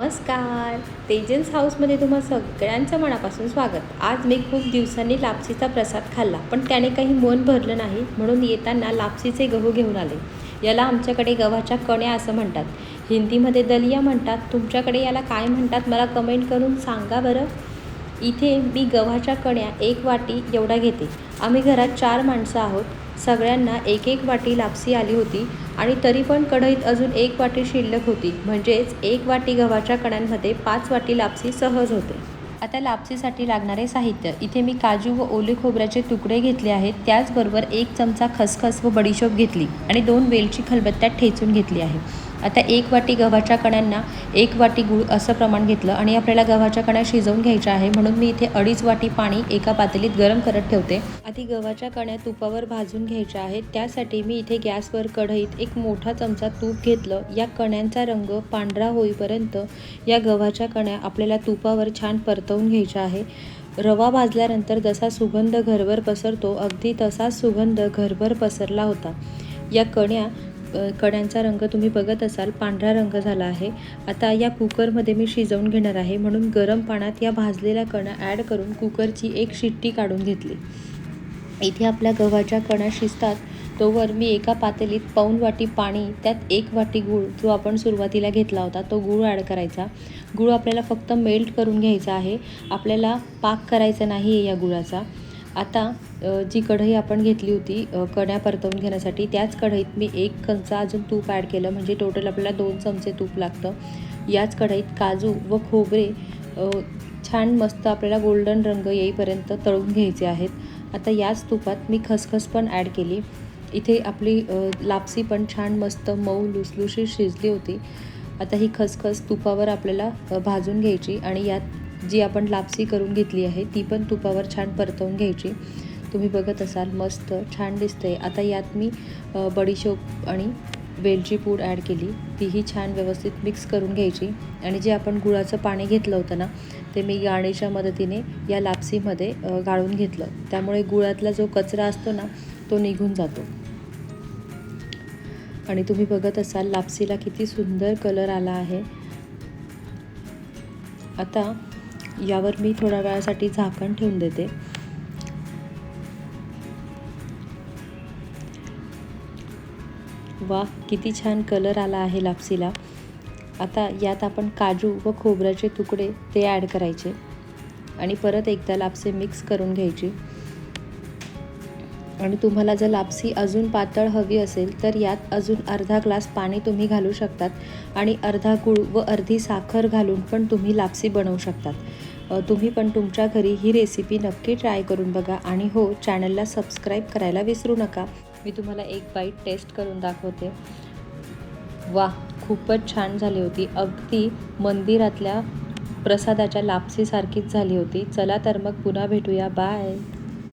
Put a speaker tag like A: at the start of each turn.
A: नमस्कार. तेजन्स हाऊसमध्ये तुम्हा सगळ्यांचं मनापासून स्वागत. आज मी खूप दिवसांनी लापसीचा प्रसाद खाल्ला, पण त्याने काही मन भरलं नाही, म्हणून येताना लापसीचे गहू घेऊन आले. याला आमच्याकडे गव्हाच्या कण्या असं म्हणतात. हिंदीमध्ये दलिया म्हणतात. तुमच्याकडे याला काय म्हणतात मला कमेंट करून सांगा बरं. इथे मी गव्हाच्या कण्या 1 वाटी एवढा घेते. आम्ही घरात 4 माणसं आहोत. सगळ्यांना 1-1 वाटी लापसी आली होती आणि तरी पण कढईत अजून 1 वाटी शिल्लक होती. म्हणजेच 1 वाटी गव्हाच्या कण्यांमध्ये 5 वाटी लापसी सहज होते. आता लापसीसाठी लागणारे साहित्य. इथे मी काजू व ओले खोबऱ्याचे तुकडे घेतले आहेत. त्याचबरोबर 1 चमचा खसखस व बडीशोप घेतली आणि 2 वेलची खलबत्त्यात ठेचून घेतली आहे. आता 1 वाटी गव्हाच्या कण्यांना 1 वाटी गूळ असं प्रमाण घेतलं आणि आपल्याला गव्हाच्या कण्या शिजवून घ्यायच्या आहे, म्हणून मी इथे 2.5 वाटी पाणी एका पातेलीत गरम करत ठेवते. आधी गव्हाच्या कण्या तुपावर भाजून घ्यायच्या आहेत. त्यासाठी मी इथे गॅसवर कढईत 1 मोठा चमचा तूप घेतलं. या कण्यांचा रंग पांढरा होईपर्यंत या गव्हाच्या कण्या आपल्याला तुपावर छान परतवून घ्यायच्या आहे. रवा भाजल्यानंतर जसा सुगंध घरभर पसरतो, अगदी तसाच सुगंध घरभर पसरला होता. या कण्यांचा रंग तुम्ही बघत असाल, पांढरा रंग झाला आहे. आता या कुकरमध्ये मी शिजवून घेणार आहे, म्हणून गरम पाण्यात या भाजलेल्या कण्या ॲड करून कुकरची 1 शिट्टी काढून घेतली. इथे आपल्या गव्हाच्या कण्या शिजतात तोवर मी एका पातेलीत पाऊण वाटी पाणी, त्यात 1 वाटी गूळ, जो आपण सुरुवातीला घेतला होता तो गूळ ॲड करायचा. गूळ आपल्याला फक्त मेल्ट करून घ्यायचा आहे, आपल्याला पाक करायचा नाही आहे या गुळाचा. आता जी कढई आपण घेतली होती कण्या परतवून घेण्यासाठी, त्याच कढईत मी 1 चमचा अजून तूप ॲड केलं, म्हणजे टोटल आपल्याला 2 चमचे तूप लागतं. याच कढईत काजू व खोबरे छान मस्त आपल्याला गोल्डन रंग येईपर्यंत तळून घ्यायचे आहेत. आता याच तुपात मी खसखस पण ॲड केली. इथे आपली लापसी पण छान मस्त मऊ लुसलुशीत शिजली होती. आता ही खसखस तुपावर आपल्याला भाजून घ्यायची आणि यात जी आपण लापसी करून घेतली आहे ती पण तुपावर छान परतवून घ्यायची. तुम्ही बघत असाल मस्त छान दिसते. आता यात मी बडीशोप आणि वेलची पूड ॲड केली. तीही छान व्यवस्थित मिक्स करून घ्यायची आणि जे आपण गुळाचं पाणी घेतलं होतं ना, ते मी गाळणीच्या मदतीने या लापसीमध्ये गाळून घेतलं. त्यामुळे गुळातला जो कचरा असतो ना, तो निघून जातो. आणि तुम्ही बघत असाल लापसीला किती सुंदर कलर आला आहे. आता यावर मी थोड्या वेळासाठी झाकण ठेवून देते. वाह, किती छान कलर आला आहे लापसीला. आता यात आपण काजू व खोबऱ्याचे तुकडे ते ॲड करायचे आणि परत एकदा लापसी मिक्स करून घ्यायची. आणि तुम्हाला जर लापसी अजून पातळ हवी असेल तर यात अजून अर्धा ग्लास पाणी तुम्ही घालू शकतात आणि अर्धा गूळ व अर्धी साखर घालून पण तुम्ही लापसी बनवू शकतात. तुम्ही पण तुमच्या घरी ही रेसिपी नक्की ट्राय करून बघा आणि हो, चॅनलला सबस्क्राईब करायला विसरू नका. मी तुम्हाला एक बाईट टेस्ट करून दाखवते. वाह, खूपच छान झाली होती. अगदी मंदिरातल्या प्रसादाच्या लापसीसारखीच झाली होती. चला तर मग पुन्हा भेटूया. बाय.